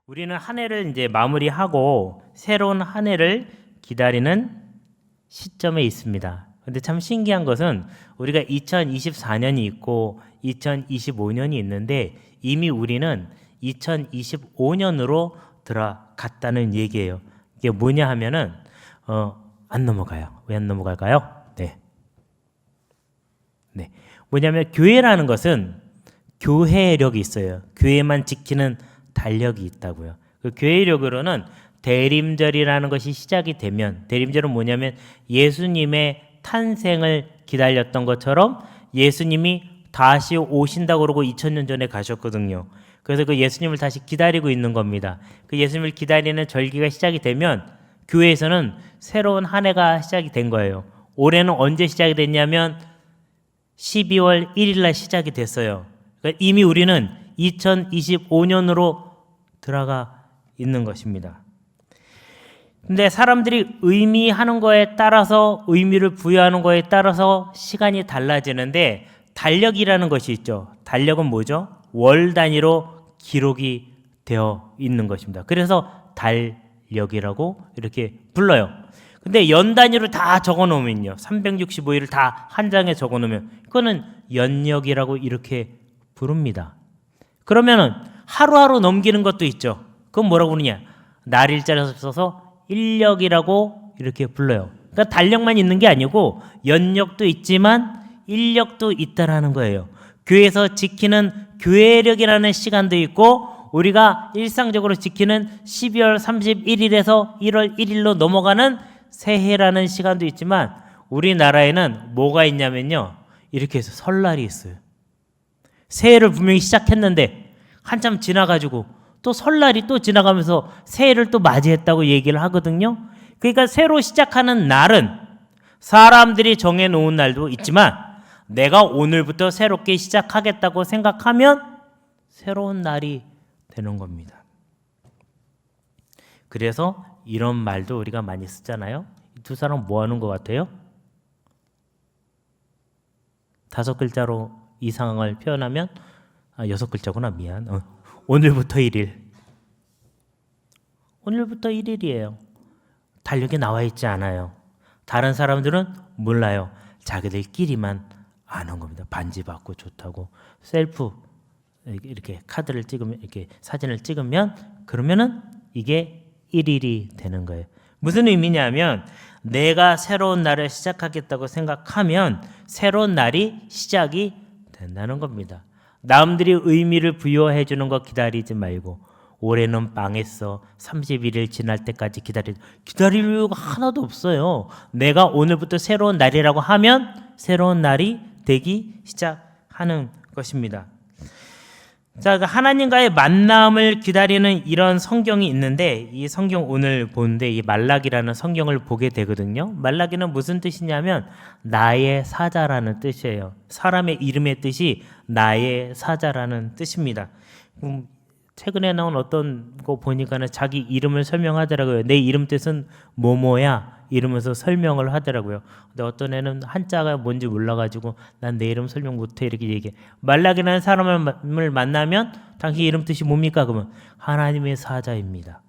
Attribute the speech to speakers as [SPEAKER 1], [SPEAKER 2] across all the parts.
[SPEAKER 1] 우리는 한 해를 이제 마무리하고 새로운 한 해를 기다리는 시점에 있습니다. 근데 참 신기한 것은 우리가 2024년이 있고 2025년이 있는데 이미 우리는 2025년으로 들어갔다는 얘기예요. 이게 뭐냐 하면은 안 넘어가요. 왜 안 넘어갈까요? 네. 뭐냐면 교회라는 것은 교회력이 있어요. 교회만 지키는 달력이 있다고요. 그 교회력으로는 대림절이라는 것이 시작이 되면, 대림절은 뭐냐면 예수님의 탄생을 기다렸던 것처럼 예수님이 다시 오신다고 그러고 2000년 전에 가셨거든요. 그래서 그 예수님을 다시 기다리고 있는 겁니다. 그 예수님을 기다리는 절기가 시작이 되면 교회에서는 새로운 한 해가 시작이 된 거예요. 올해는 언제 시작이 됐냐면 12월 1일 날 시작이 됐어요. 그러니까 이미 우리는 2025년으로 들어가 있는 것입니다. 근데 사람들이 의미하는 거에 따라서, 의미를 부여하는 거에 따라서 시간이 달라지는데 달력이라는 것이 있죠. 달력은 뭐죠? 월 단위로 기록이 되어 있는 것입니다. 그래서 달력이라고 이렇게 불러요. 근데 연 단위로 다 적어 놓으면요, 365일을 다 한 장에 적어 놓으면 그거는 연력이라고 이렇게 부릅니다. 그러면은 하루하루 넘기는 것도 있죠. 그건 뭐라고 부르냐? 날일자를 써서 일력이라고 이렇게 불러요. 그러니까 달력만 있는 게 아니고 연력도 있지만 일력도 있다라는 거예요. 교회에서 지키는 교회력이라는 시간도 있고 우리가 일상적으로 지키는 12월 31일에서 1월 1일로 넘어가는 새해라는 시간도 있지만 우리나라에는 뭐가 있냐면요, 이렇게 해서 설날이 있어요. 새해를 분명히 시작했는데 한참 지나가지고 또 설날이 또 지나가면서 새해를 또 맞이했다고 얘기를 하거든요. 그러니까 새로 시작하는 날은 사람들이 정해놓은 날도 있지만 내가 오늘부터 새롭게 시작하겠다고 생각하면 새로운 날이 되는 겁니다. 그래서 이런 말도 우리가 많이 쓰잖아요. 두 사람 뭐 하는 것 같아요? 5글자로 이 상황을 표현하면 6글자구나, 미안. 오늘부터 1일. 오늘부터 1일이에요. 달력에 나와 있지 않아요. 다른 사람들은 몰라요. 자기들끼리만 아는 겁니다. 반지 받고 좋다고 셀프 이렇게 카드를 찍으면, 이렇게 사진을 찍으면 그러면은 이게 1일이 되는 거예요. 무슨 의미냐면 내가 새로운 날을 시작하겠다고 생각하면 새로운 날이 시작이 된다는 겁니다. 남들이 의미를 부여해 주는 거 기다리지 말고 올해는 망했어, 31일 지날 때까지 기다릴 이유가 하나도 없어요. 내가 오늘부터 새로운 날이라고 하면 새로운 날이 되기 시작하는 것입니다. 자, 하나님과의 만남을 기다리는 이런 성경이 있는데 이 성경 오늘 보는데 이 말라기라는 성경을 보게 되거든요. 말라기는 무슨 뜻이냐면 나의 사자라는 뜻이에요. 사람의 이름의 뜻이 나의 사자라는 뜻입니다. 최근에 나온 어떤 거 보니까는 자기 이름을 설명하더라고요. 내 이름 뜻은 뭐뭐야 이러면서 설명을 하더라고요. 근데 어떤 애는 한자가 뭔지 몰라가지고 난 내 이름 설명 못해 이렇게 얘기해. 말라기라는 사람을 만나면 당신 이름 뜻이 뭡니까? 그러면 하나님의 사자입니다.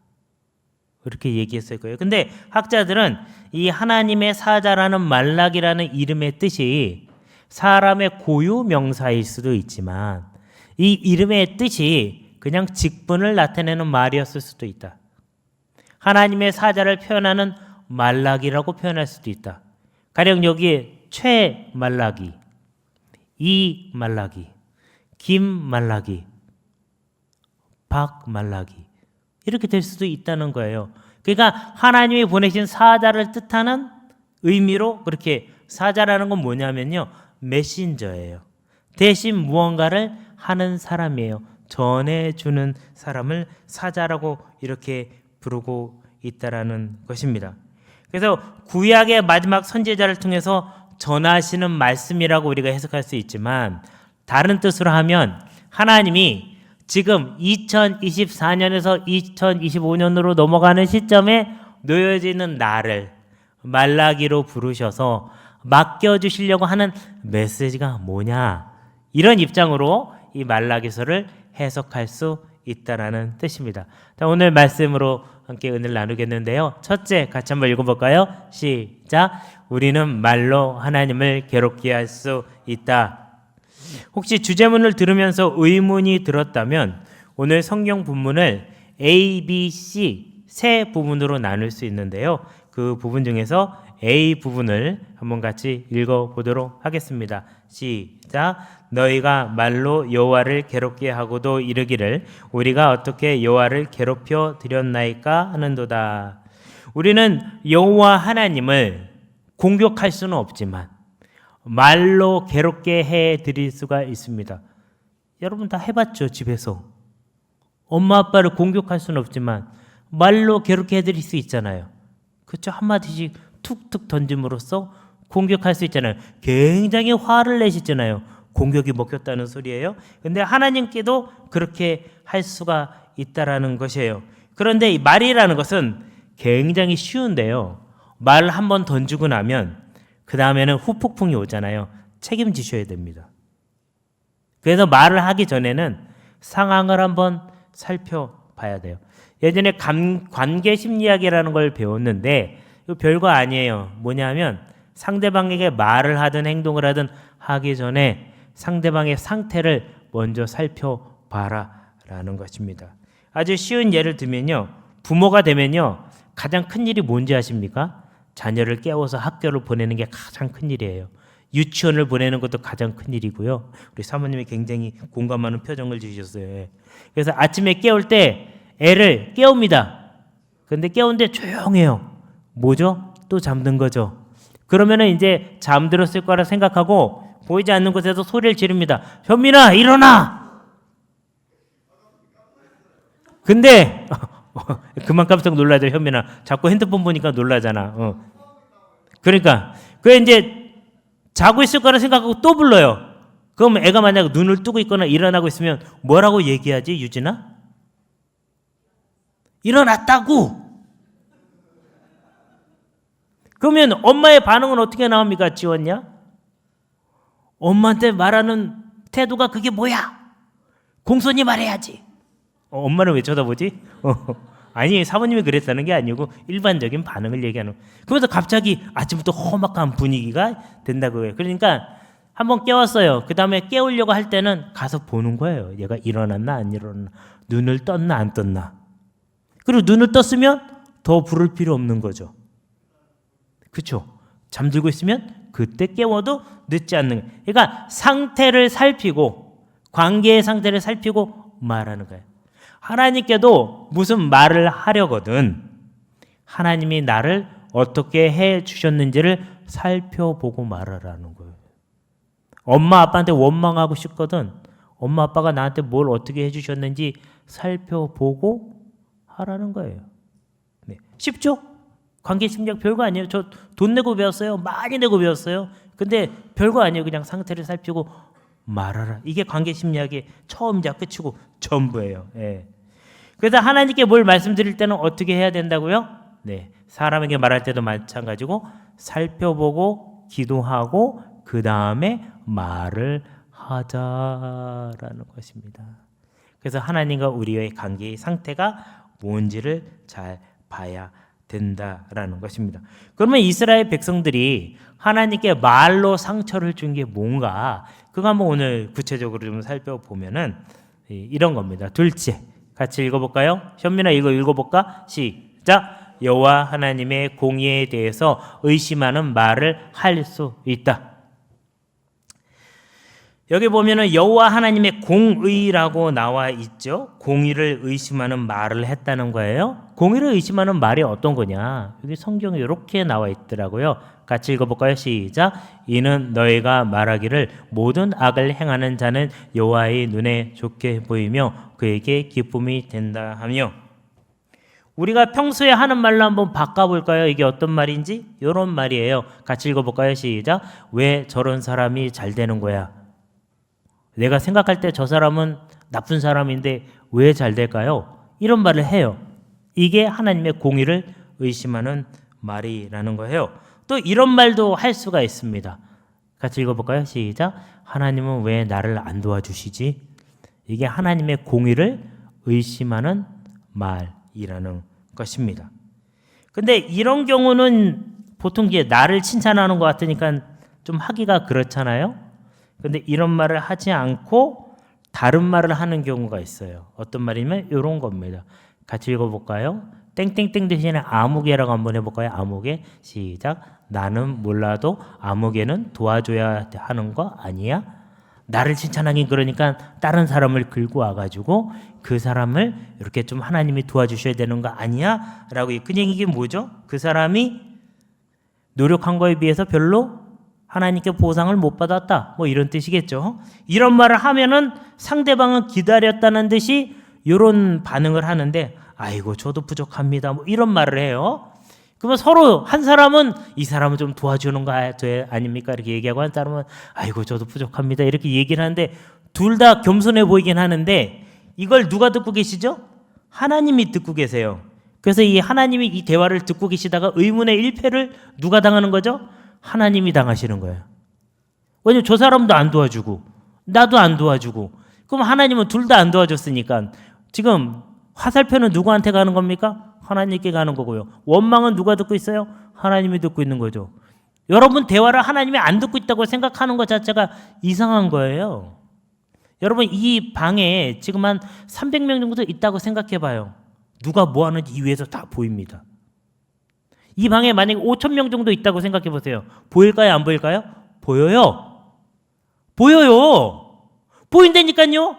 [SPEAKER 1] 그렇게 얘기했을 거예요. 근데 학자들은 이 하나님의 사자라는 말라기라는 이름의 뜻이 사람의 고유 명사일 수도 있지만 이 이름의 뜻이 그냥 직분을 나타내는 말이었을 수도 있다. 하나님의 사자를 표현하는 말라기라고 표현할 수도 있다. 가령 여기에 최말라기, 이말라기, 김말라기, 박말라기 이렇게 될 수도 있다는 거예요. 그러니까 하나님이 보내신 사자를 뜻하는 의미로 그렇게, 사자라는 건 뭐냐면요, 메신저예요. 대신 무언가를 하는 사람이에요. 전해주는 사람을 사자라고 이렇게 부르고 있다라는 것입니다. 그래서 구약의 마지막 선지자를 통해서 전하시는 말씀이라고 우리가 해석할 수 있지만 다른 뜻으로 하면 하나님이 지금 2024년에서 2025년으로 넘어가는 시점에 놓여져 있는 나를 말라기로 부르셔서 맡겨주시려고 하는 메시지가 뭐냐, 이런 입장으로 이 말라기서를 해석할 수 있다라는 뜻입니다. 자, 오늘 말씀으로 함께 은혜를 나누겠는데요. 첫째, 같이 한번 읽어볼까요? 시작. 우리는 말로 하나님을 괴롭게 할 수 있다. 혹시 주제문을 들으면서 의문이 들었다면 오늘 성경 본문을 A, B, C 세 부분으로 나눌 수 있는데요. 그 부분 중에서 A 부분을 한번 같이 읽어보도록 하겠습니다. 시작. 너희가 말로 여호와를 괴롭게 하고도 이르기를 우리가 어떻게 여호와를 괴롭혀 드렸나이까 하는도다. 우리는 여호와 하나님을 공격할 수는 없지만 말로 괴롭게 해 드릴 수가 있습니다. 여러분 다 해봤죠, 집에서. 엄마 아빠를 공격할 수는 없지만 말로 괴롭게 해 드릴 수 있잖아요. 그렇죠? 한마디씩 툭툭 던짐으로써 공격할 수 있잖아요. 굉장히 화를 내시잖아요. 공격이 먹혔다는 소리예요. 근데 하나님께도 그렇게 할 수가 있다라는 것이에요. 그런데 이 말이라는 것은 굉장히 쉬운데요. 말 한번 던지고 나면 그 다음에는 후폭풍이 오잖아요. 책임지셔야 됩니다. 그래서 말을 하기 전에는 상황을 한번 살펴봐야 돼요. 예전에 관계 심리학이라는 걸 배웠는데 이거 별거 아니에요. 뭐냐면 상대방에게 말을 하든 행동을 하든 하기 전에 상대방의 상태를 먼저 살펴봐라 라는 것입니다. 아주 쉬운 예를 들면요. 부모가 되면요. 가장 큰 일이 뭔지 아십니까? 자녀를 깨워서 학교를 보내는 게 가장 큰 일이에요. 유치원을 보내는 것도 가장 큰 일이고요. 우리 사모님이 굉장히 공감하는 표정을 지으셨어요. 그래서 아침에 깨울 때 애를 깨웁니다. 근데 깨우는데 조용해요. 뭐죠? 또 잠든 거죠. 그러면은 이제 잠들었을 거라 생각하고 보이지 않는 곳에서 소리를 지릅니다. 현민아, 일어나! 근데 그만 깜짝 놀라죠, 현민아. 자꾸 핸드폰 보니까 놀라잖아. 그러니까 그 이제 자고 있을 거라 생각하고 또 불러요. 그럼 애가 만약 눈을 뜨고 있거나 일어나고 있으면 뭐라고 얘기하지, 유진아? 일어났다고. 그러면 엄마의 반응은 어떻게 나옵니까? 지웠냐? 엄마한테 말하는 태도가 그게 뭐야? 공손히 말해야지. 엄마는 왜 쳐다보지? 아니, 사모님이 그랬다는 게 아니고 일반적인 반응을 얘기하는. 그러면서 갑자기 아침부터 험악한 분위기가 된다고요. 그러니까 한번 깨웠어요. 그 다음에 깨우려고 할 때는 가서 보는 거예요. 얘가 일어났나 안 일어났나, 눈을 떴나 안 떴나. 그리고 눈을 떴으면 더 부를 필요 없는 거죠. 그렇죠? 잠들고 있으면 그때 깨워도 늦지 않는 거예요. 그러니까 상태를 살피고 관계의 상태를 살피고 말하는 거예요. 하나님께도 무슨 말을 하려거든 하나님이 나를 어떻게 해 주셨는지를 살펴보고 말하라는 거예요. 엄마 아빠한테 원망하고 싶거든 엄마 아빠가 나한테 뭘 어떻게 해 주셨는지 살펴보고 하라는 거예요. 네. 쉽죠? 관계 심리학 별거 아니에요. 저 돈 내고 배웠어요. 많이 내고 배웠어요. 근데 별거 아니에요. 그냥 상태를 살피고 말하라. 이게 관계 심리학의 처음이자 끝이고 전부예요. 예. 그래서 하나님께 뭘 말씀드릴 때는 어떻게 해야 된다고요? 네. 사람에게 말할 때도 마찬가지고 살펴보고 기도하고 그 다음에 말을 하자라는 것입니다. 그래서 하나님과 우리의 관계의 상태가 뭔지를 잘 봐야 된다라는 것입니다. 그러면 이스라엘 백성들이 하나님께 말로 상처를 준 게 뭔가 그거 한번 오늘 구체적으로 좀 살펴보면은 이런 겁니다. 둘째, 같이 읽어볼까요? 현민아 이거 읽어볼까? 시작. 여호와 하나님의 공의에 대해서 의심하는 말을 할 수 있다. 여기 보면은 여호와 하나님의 공의라고 나와 있죠. 공의를 의심하는 말을 했다는 거예요. 공의를 의심하는 말이 어떤 거냐? 여기 성경에 이렇게 나와 있더라고요. 같이 읽어볼까요? 시작. 이는 너희가 말하기를 모든 악을 행하는 자는 여호와의 눈에 좋게 보이며 그에게 기쁨이 된다 하며. 우리가 평소에 하는 말로 한번 바꿔볼까요? 이게 어떤 말인지? 이런 말이에요. 같이 읽어볼까요? 시작. 왜 저런 사람이 잘 되는 거야? 내가 생각할 때 저 사람은 나쁜 사람인데 왜 잘 될까요? 이런 말을 해요. 이게 하나님의 공의를 의심하는 말이라는 거예요. 또 이런 말도 할 수가 있습니다. 같이 읽어볼까요? 시작. 하나님은 왜 나를 안 도와주시지? 이게 하나님의 공의를 의심하는 말이라는 것입니다. 근데 이런 경우는 보통 이제 나를 칭찬하는 것 같으니까 좀 하기가 그렇잖아요. 근데 이런 말을 하지 않고 다른 말을 하는 경우가 있어요. 어떤 말이냐면 이런 겁니다. 같이 읽어볼까요? 땡땡땡 대신에 아무개라고 한번 해볼까요? 아무개 시작. 나는 몰라도 아무개는 도와줘야 하는 거 아니야? 나를 칭찬하긴 그러니까 다른 사람을 긁고 와가지고 그 사람을 이렇게 좀 하나님이 도와주셔야 되는 거 아니야? 라고 그냥 이게 뭐죠? 그 사람이 노력한 거에 비해서 별로 하나님께 보상을 못 받았다. 뭐 이런 뜻이겠죠. 이런 말을 하면은 상대방은 기다렸다는 듯이 이런 반응을 하는데 아이고 저도 부족합니다. 뭐 이런 말을 해요. 그러면 서로 한 사람은 이 사람은 좀 도와주는 거 아닙니까? 이렇게 얘기하고 한 사람은 아이고 저도 부족합니다. 이렇게 얘기를 하는데 둘 다 겸손해 보이긴 하는데 이걸 누가 듣고 계시죠? 하나님이 듣고 계세요. 그래서 이 하나님이 이 대화를 듣고 계시다가 의문의 일패를 누가 당하는 거죠? 하나님이 당하시는 거예요. 왜냐면 저 사람도 안 도와주고 나도 안 도와주고 그럼 하나님은 둘 다 안 도와줬으니까 지금 화살표는 누구한테 가는 겁니까? 하나님께 가는 거고요. 원망은 누가 듣고 있어요? 하나님이 듣고 있는 거죠. 여러분 대화를 하나님이 안 듣고 있다고 생각하는 것 자체가 이상한 거예요. 여러분 이 방에 지금 한 300명 정도 있다고 생각해 봐요. 누가 뭐 하는지 이 위에서 다 보입니다. 이 방에 만약에 5,000명 정도 있다고 생각해 보세요. 보일까요? 안 보일까요? 보여요. 보여요. 보인다니까요.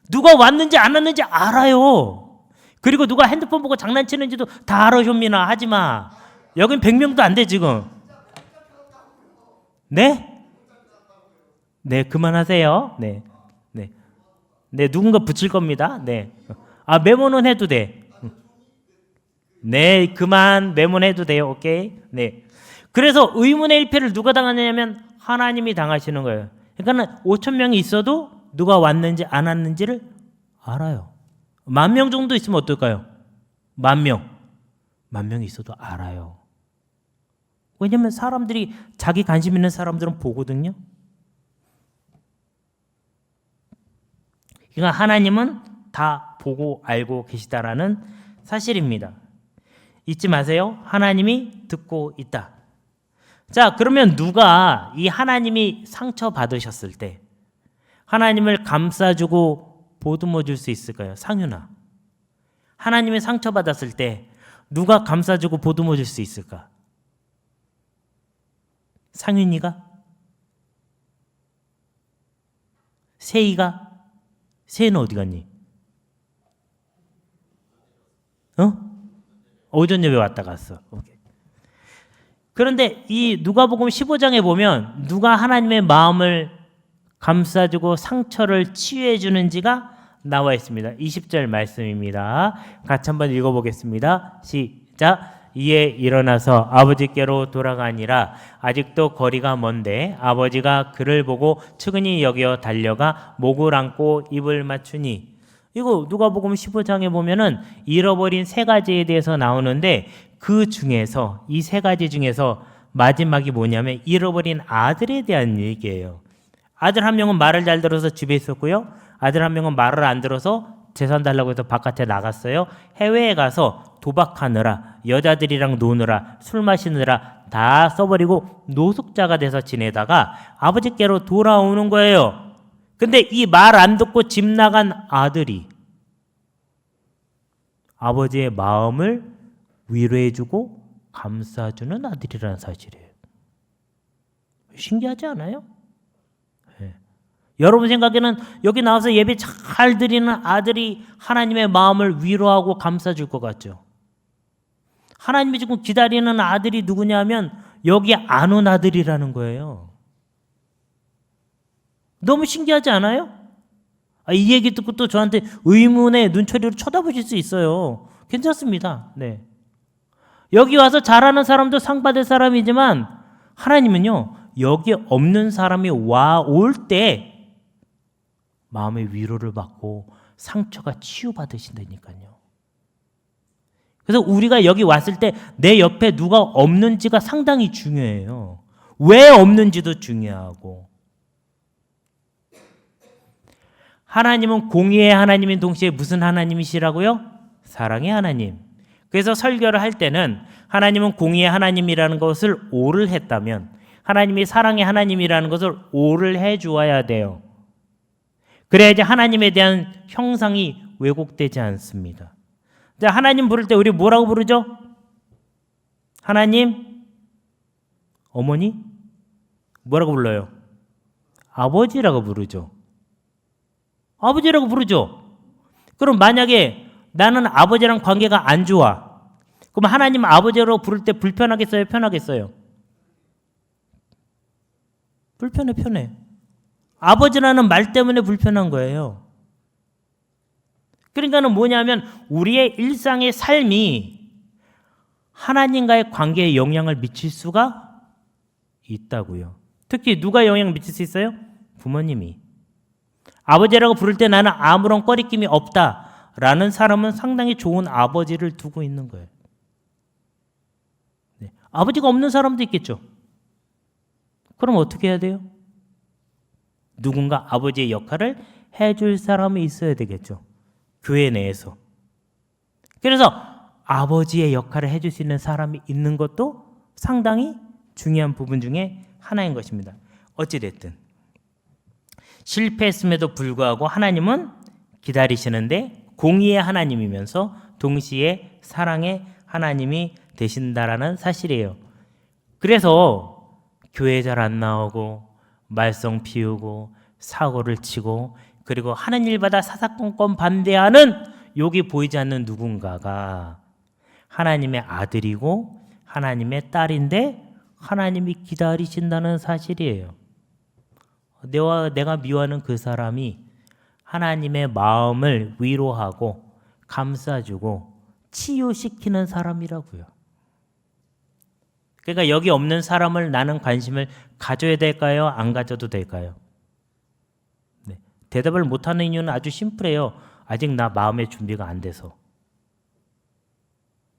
[SPEAKER 1] 누가 왔는지 안 왔는지 알아요. 그리고 누가 핸드폰 보고 장난치는지도 다 알아. 현민아 하지 마. 여긴 100명도 안 돼 지금. 네? 네 그만하세요. 네. 네. 네 누군가 붙일 겁니다. 네. 아 메모는 해도 돼. 네 그만 메모는 해도 돼요. 오케이. 네. 그래서 의문의 일패를 누가 당하냐면 하나님이 당하시는 거예요. 그러니까 5,000명이 있어도 누가 왔는지 안 왔는지를 알아요. 10,000명 정도 있으면 어떨까요? 10,000명. 10,000명이 있어도 알아요. 왜냐하면 사람들이 자기 관심 있는 사람들은 보거든요. 그러니까 하나님은 다 보고 알고 계시다라는 사실입니다. 잊지 마세요. 하나님이 듣고 있다. 자, 그러면 누가 이 하나님이 상처 받으셨을 때 하나님을 감싸주고 보듬어 줄 수 있을까요? 상윤아. 하나님이 상처 받았을 때 누가 감싸주고 보듬어 줄 수 있을까? 상윤이가? 세희가? 세희는 어디 갔니? 오전 예배 왔다 갔어. 오케이. 그런데 이 누가복음 15장에 보면 누가 하나님의 마음을 감싸주고 상처를 치유해 주는지가 나와 있습니다. 20절 말씀입니다. 같이 한번 읽어보겠습니다. 시작. 이에 일어나서 아버지께로 돌아가니라. 아직도 거리가 먼데 아버지가 그를 보고 측은히 여겨 달려가 목을 안고 입을 맞추니. 이거 누가복음 15장에 보면은 잃어버린 세 가지에 대해서 나오는데 그 중에서 이 세 가지 중에서 마지막이 뭐냐면 잃어버린 아들에 대한 얘기예요. 아들 한 명은 말을 잘 들어서 집에 있었고요. 아들 한 명은 말을 안 들어서 재산 달라고 해서 바깥에 나갔어요. 해외에 가서 도박하느라 여자들이랑 노느라 술 마시느라 다 써버리고 노숙자가 돼서 지내다가 아버지께로 돌아오는 거예요. 근데 이 말 안 듣고 집 나간 아들이 아버지의 마음을 위로해주고 감싸주는 아들이라는 사실이에요. 신기하지 않아요? 네. 여러분 생각에는 여기 나와서 예배 잘 드리는 아들이 하나님의 마음을 위로하고 감싸줄 것 같죠? 하나님이 지금 기다리는 아들이 누구냐면 여기 안 온 아들이라는 거예요. 너무 신기하지 않아요? 이 얘기 듣고 또 저한테 의문의 눈초리로 쳐다보실 수 있어요. 괜찮습니다. 네. 여기 와서 잘하는 사람도 상 받을 사람이지만 하나님은요, 여기 없는 사람이 올 때 마음의 위로를 받고 상처가 치유받으신다니까요. 그래서 우리가 여기 왔을 때 내 옆에 누가 없는지가 상당히 중요해요. 왜 없는지도 중요하고. 하나님은 공의의 하나님인 동시에 무슨 하나님이시라고요? 사랑의 하나님. 그래서 설교를 할 때는 하나님은 공의의 하나님이라는 것을 오를 했다면 하나님이 사랑의 하나님이라는 것을 오를 해 주어야 돼요. 그래야지 하나님에 대한 형상이 왜곡되지 않습니다. 하나님 부를 때 우리 뭐라고 부르죠? 하나님, 어머니? 뭐라고 불러요? 아버지라고 부르죠. 아버지라고 부르죠. 그럼 만약에 나는 아버지랑 관계가 안 좋아. 그럼 하나님 아버지로 부를 때 불편하겠어요? 편하겠어요? 편해. 아버지라는 말 때문에 불편한 거예요. 그러니까는 뭐냐면 우리의 일상의 삶이 하나님과의 관계에 영향을 미칠 수가 있다고요. 특히 누가 영향을 미칠 수 있어요? 부모님이. 아버지라고 부를 때 나는 아무런 꺼리낌이 없다라는 사람은 상당히 좋은 아버지를 두고 있는 거예요. 네. 아버지가 없는 사람도 있겠죠. 그럼 어떻게 해야 돼요? 누군가 아버지의 역할을 해줄 사람이 있어야 되겠죠. 교회 내에서. 그래서 아버지의 역할을 해줄 수 있는 사람이 있는 것도 상당히 중요한 부분 중에 하나인 것입니다. 어찌됐든 실패했음에도 불구하고 하나님은 기다리시는데 공의의 하나님이면서 동시에 사랑의 하나님이 되신다라는 사실이에요. 그래서 교회 잘 안 나오고 말썽 피우고 사고를 치고 그리고 하는 일마다 사사건건 반대하는 욕이 보이지 않는 누군가가 하나님의 아들이고 하나님의 딸인데 하나님이 기다리신다는 사실이에요. 내가 미워하는 그 사람이 하나님의 마음을 위로하고 감싸주고 치유시키는 사람이라고요. 그러니까 여기 없는 사람을 나는 관심을 가져야 될까요? 안 가져도 될까요? 네. 대답을 못하는 이유는 아주 심플해요. 아직 나 마음의 준비가 안 돼서.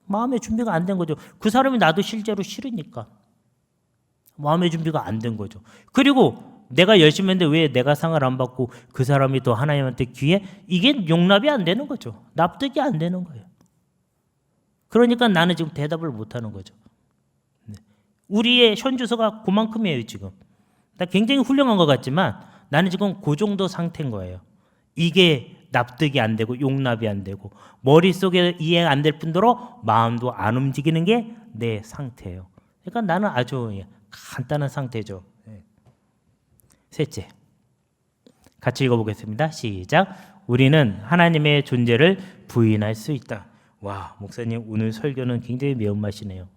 [SPEAKER 1] 마음의 준비가 안 된 거죠. 그 사람이 나도 실제로 싫으니까. 마음의 준비가 안 된 거죠. 그리고 내가 열심히 했는데 왜 내가 상을 안 받고 그 사람이 또 하나님한테 귀해? 이게 용납이 안 되는 거죠. 납득이 안 되는 거예요. 그러니까 나는 지금 대답을 못 하는 거죠. 네. 우리의 현주소가 그만큼이에요 지금. 나 굉장히 훌륭한 것 같지만 나는 지금 그 정도 상태인 거예요. 이게 납득이 안 되고 용납이 안 되고 머릿속에 이해가 안 될 뿐더러 마음도 안 움직이는 게 내 상태예요. 그러니까 나는 아주 간단한 상태죠. 셋째, 같이 읽어보겠습니다. 시작. 우리는 하나님의 존재를 부인할 수 있다. 와, 목사님 오늘 설교는 굉장히 매운맛이네요.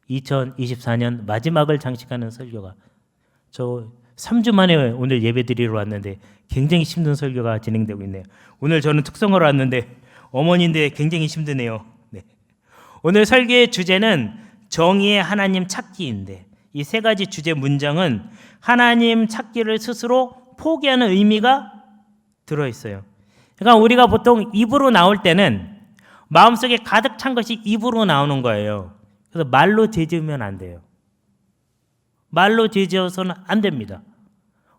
[SPEAKER 1] 2024년 마지막을 장식하는 설교가 저 3주 만에 오늘 예배 드리러 왔는데 굉장히 힘든 설교가 진행되고 있네요. 오늘 저는 특성으로 왔는데 어머니인데 굉장히 힘드네요. 네. 오늘 설교의 주제는 정의의 하나님 찾기인데 이 세 가지 주제 문장은 하나님 찾기를 스스로 포기하는 의미가 들어있어요. 그러니까 우리가 보통 입으로 나올 때는 마음속에 가득 찬 것이 입으로 나오는 거예요. 그래서 말로 제지으면 안 돼요. 말로 제지어서는 안 됩니다.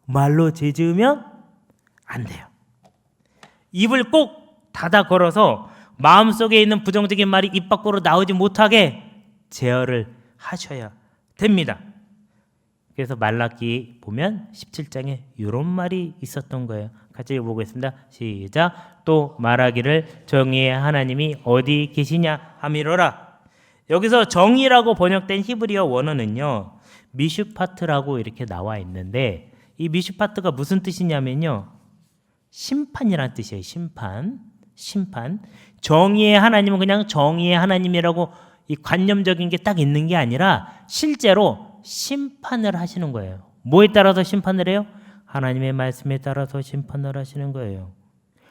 [SPEAKER 1] 말로 제지으면 안 돼요. 입을 꼭 닫아 걸어서 마음속에 있는 부정적인 말이 입 밖으로 나오지 못하게 제어를 하셔야 됩니다. 그래서 말라기 보면 17장에 이런 말이 있었던 거예요. 같이 읽어보겠습니다. 시작. 또 말하기를 정의의 하나님이 어디 계시냐 하미로라. 여기서 정의라고 번역된 히브리어 원어는요 미슈파트라고 이렇게 나와 있는데 이 미슈파트가 무슨 뜻이냐면요 심판이란 뜻이에요. 심판. 정의의 하나님은 그냥 정의의 하나님이라고 이 관념적인 게 딱 있는 게 아니라 실제로 심판을 하시는 거예요. 뭐에 따라서 심판을 해요? 하나님의 말씀에 따라서 심판을 하시는 거예요.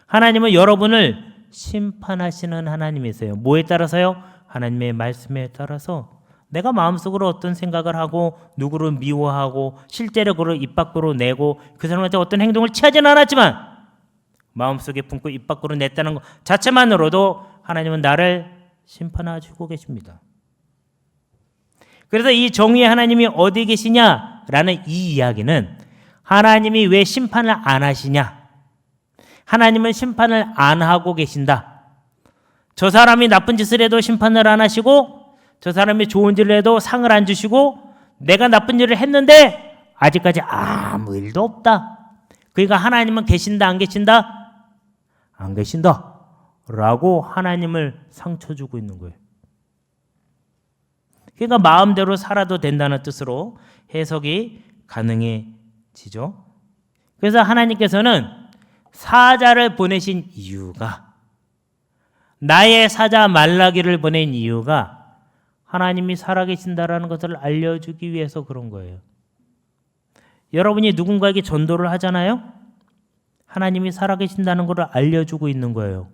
[SPEAKER 1] 하나님은 여러분을 심판하시는 하나님이세요. 뭐에 따라서요? 하나님의 말씀에 따라서. 내가 마음속으로 어떤 생각을 하고 누구를 미워하고 실제로 그를 입 밖으로 내고 그 사람한테 어떤 행동을 취하지는 않았지만 마음속에 품고 입 밖으로 냈다는 것 자체만으로도 하나님은 나를 심판하시고 계십니다. 그래서 이 정의의 하나님이 어디 계시냐라는 이 이야기는 하나님이 왜 심판을 안 하시냐? 하나님은 심판을 안 하고 계신다. 저 사람이 나쁜 짓을 해도 심판을 안 하시고, 저 사람이 좋은 일을 해도 상을 안 주시고, 내가 나쁜 일을 했는데 아직까지 아무 일도 없다. 그러니까 하나님은 계신다, 안 계신다? 안 계신다 라고 하나님을 상처 주고 있는 거예요. 그러니까 마음대로 살아도 된다는 뜻으로 해석이 가능해지죠. 그래서 하나님께서는 사자를 보내신 이유가, 나의 사자 말라기를 보낸 이유가 하나님이 살아계신다라는 것을 알려주기 위해서 그런 거예요. 여러분이 누군가에게 전도를 하잖아요. 하나님이 살아계신다는 것을 알려주고 있는 거예요.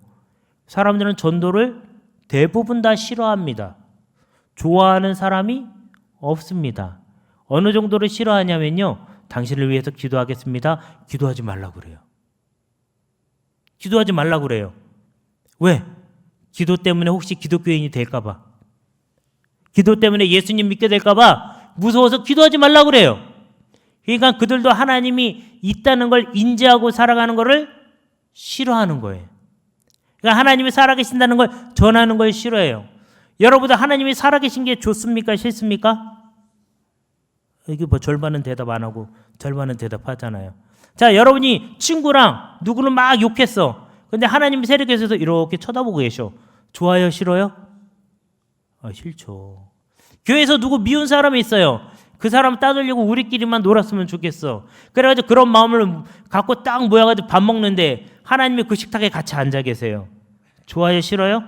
[SPEAKER 1] 사람들은 전도를 대부분 다 싫어합니다. 좋아하는 사람이 없습니다. 어느 정도로 싫어하냐면요, 당신을 위해서 기도하겠습니다. 기도하지 말라고 그래요. 기도하지 말라고 그래요. 왜? 기도 때문에 혹시 기독교인이 될까 봐. 기도 때문에 예수님 믿게 될까 봐 무서워서 기도하지 말라고 그래요. 그러니까 그들도 하나님이 있다는 걸 인지하고 살아가는 것을 싫어하는 거예요. 그러니까 하나님이 살아계신다는 걸 전하는 걸 싫어해요. 여러분들 하나님이 살아계신 게 좋습니까? 싫습니까? 이게 뭐 절반은 대답 안 하고 절반은 대답하잖아요. 자, 여러분이 친구랑 누구를 막 욕했어. 근데 하나님이 세력에서 이렇게 쳐다보고 계셔. 좋아요? 싫어요? 싫죠. 교회에서 누구 미운 사람이 있어요. 그 사람 따돌리고 우리끼리만 놀았으면 좋겠어. 그래가지고 그런 마음을 갖고 딱 모여가지고 밥 먹는데 하나님이 그 식탁에 같이 앉아 계세요. 좋아요? 싫어요?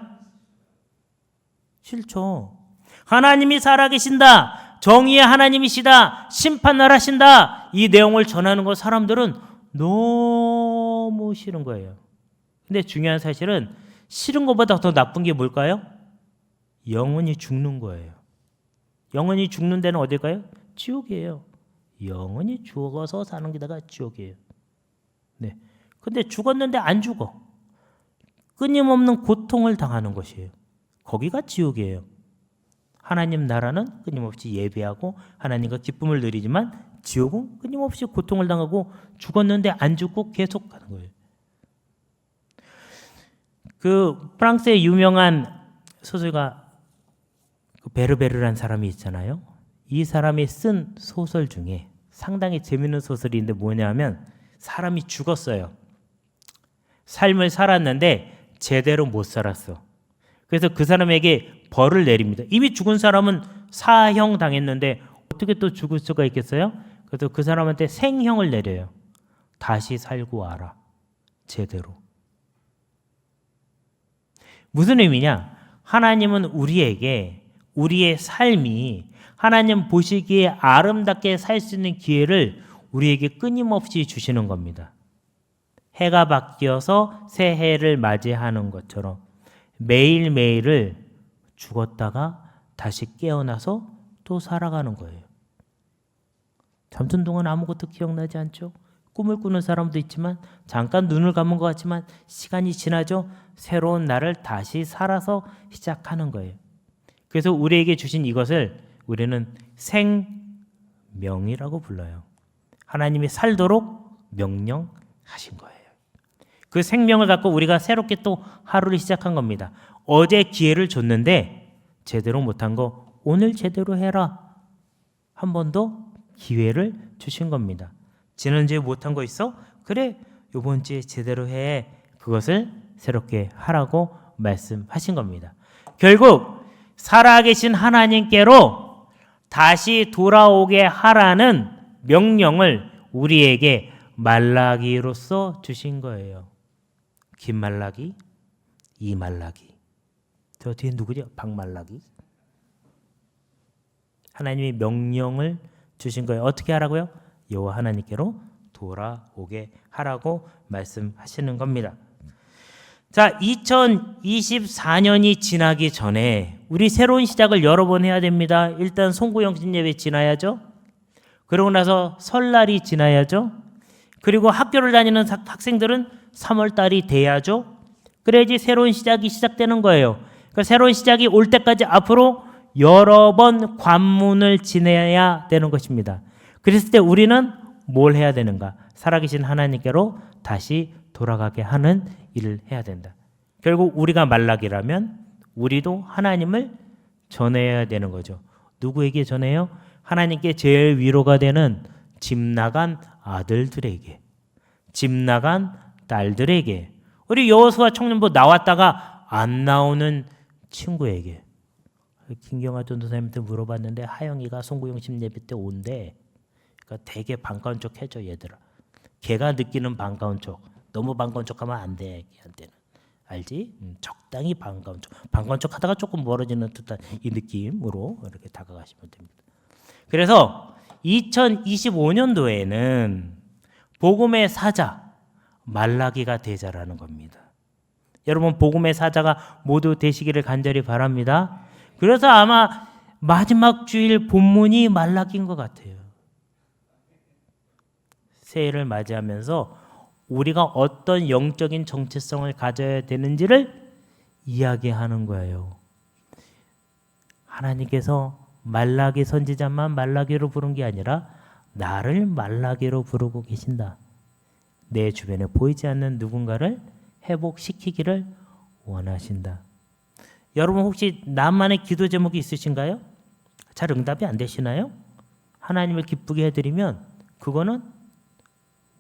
[SPEAKER 1] 싫죠. 하나님이 살아계신다, 정의의 하나님이시다, 심판을 하신다, 이 내용을 전하는 거 사람들은 너무 싫은 거예요. 근데 중요한 사실은 싫은 것보다 더 나쁜 게 뭘까요? 영원히 죽는 거예요. 영원히 죽는 데는 어딜까요? 지옥이에요. 영원히 죽어서 사는 게다가 지옥이에요. 네. 근데 죽었는데 안 죽어. 끊임없는 고통을 당하는 것이에요. 거기가 지옥이에요. 하나님 나라는 끊임없이 예배하고 하나님과 기쁨을 누리지만 지옥은 끊임없이 고통을 당하고 죽었는데 안 죽고 계속 가는 거예요. 그 프랑스의 유명한 소설가 베르베르라는 사람이 있잖아요. 이 사람이 쓴 소설 중에 상당히 재밌는 소설인데 뭐냐면, 사람이 죽었어요. 삶을 살았는데 제대로 못 살았어. 그래서 그 사람에게 벌을 내립니다. 이미 죽은 사람은 사형 당했는데 어떻게 또 죽을 수가 있겠어요? 그래서 그 사람한테 생형을 내려요. 다시 살고 와라. 제대로. 무슨 의미냐? 하나님은 우리에게 우리의 삶이 하나님 보시기에 아름답게 살 수 있는 기회를 우리에게 끊임없이 주시는 겁니다. 해가 바뀌어서 새 해를 맞이하는 것처럼 매일매일을 죽었다가 다시 깨어나서 또 살아가는 거예요. 잠든 동안 아무것도 기억나지 않죠? 꿈을 꾸는 사람도 있지만, 잠깐 눈을 감은 것 같지만 시간이 지나죠? 새로운 날을 다시 살아서 시작하는 거예요. 그래서 우리에게 주신 이것을 우리는 생명이라고 불러요. 하나님이 살도록 명령하신 거예요. 그 생명을 갖고 우리가 새롭게 또 하루를 시작한 겁니다. 어제 기회를 줬는데 제대로 못한 거 오늘 제대로 해라. 한 번 더 기회를 주신 겁니다. 지난주에 못한 거 있어? 그래, 이번 주에 제대로 해. 그것을 새롭게 하라고 말씀하신 겁니다. 결국 살아계신 하나님께로 다시 돌아오게 하라는 명령을 우리에게 말라기로서 주신 거예요. 김말라기, 이말라기. 저 뒤에 누구죠? 박말라기. 하나님이 명령을 주신 거예요. 어떻게 하라고요? 여호와 하나님께로 돌아오게 하라고 말씀하시는 겁니다. 자, 2024년이 지나기 전에 우리 새로운 시작을 여러 번 해야 됩니다. 일단 송구영신 예배 지나야죠. 그러고 나서 설날이 지나야죠. 그리고 학교를 다니는 학생들은 3월 달이 돼야죠. 그래야지 새로운 시작이 시작되는 거예요. 그러니까 새로운 시작이 올 때까지 앞으로 여러 번 관문을 지내야 되는 것입니다. 그랬을 때 우리는 뭘 해야 되는가? 살아계신 하나님께로 다시 돌아가게 하는 일을 해야 된다. 결국 우리가 말라기라면 우리도 하나님을 전해야 되는 거죠. 누구에게 전해요? 하나님께 제일 위로가 되는 집 나간 아들들에게, 집 나간 딸들에게, 우리 여호수아 청년부 나왔다가 안 나오는 친구에게. 김경아 전도사님한테 물어봤는데 하영이가 송구영심 예배 때 온대. 그러니까 되게 반가운 척 해줘 얘들아. 걔가 느끼는 반가운 척. 너무 반가운 척하면 안 돼. 걔한테는. 알지? 적당히 반가운 척. 반가운 척 하다가 조금 멀어지는 듯한 이 느낌으로 이렇게 다가가시면 됩니다. 그래서 2025년도에는 복음의 사자 말라기가 되자라는 겁니다. 여러분 복음의 사자가 모두 되시기를 간절히 바랍니다. 그래서 아마 마지막 주일 본문이 말라기인 것 같아요. 새해를 맞이하면서 우리가 어떤 영적인 정체성을 가져야 되는지를 이야기하는 거예요. 하나님께서 말라기 선지자만 말라기로 부른 게 아니라 나를 말라기로 부르고 계신다. 내 주변에 보이지 않는 누군가를 회복시키기를 원하신다. 여러분 혹시 나만의 기도 제목이 있으신가요? 잘 응답이 안 되시나요? 하나님을 기쁘게 해드리면 그거는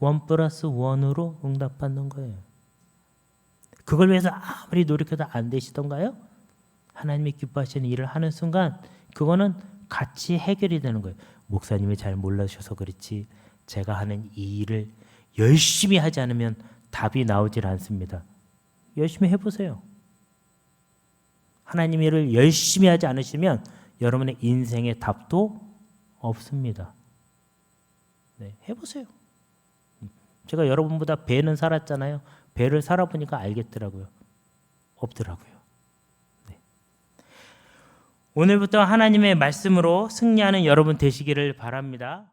[SPEAKER 1] 1+1으로 응답받는 거예요. 그걸 위해서 아무리 노력해도 안 되시던가요? 하나님이 기뻐하시는 일을 하는 순간 그거는 같이 해결이 되는 거예요. 목사님이 잘 몰라주셔서 그렇지 제가 하는 이 일을 열심히 하지 않으면 답이 나오질 않습니다. 열심히 해보세요. 하나님 일을 열심히 하지 않으시면 여러분의 인생의 답도 없습니다. 네, 해보세요. 제가 여러분보다 배는 살았잖아요. 배를 살아보니까 알겠더라고요. 없더라고요. 네. 오늘부터 하나님의 말씀으로 승리하는 여러분 되시기를 바랍니다.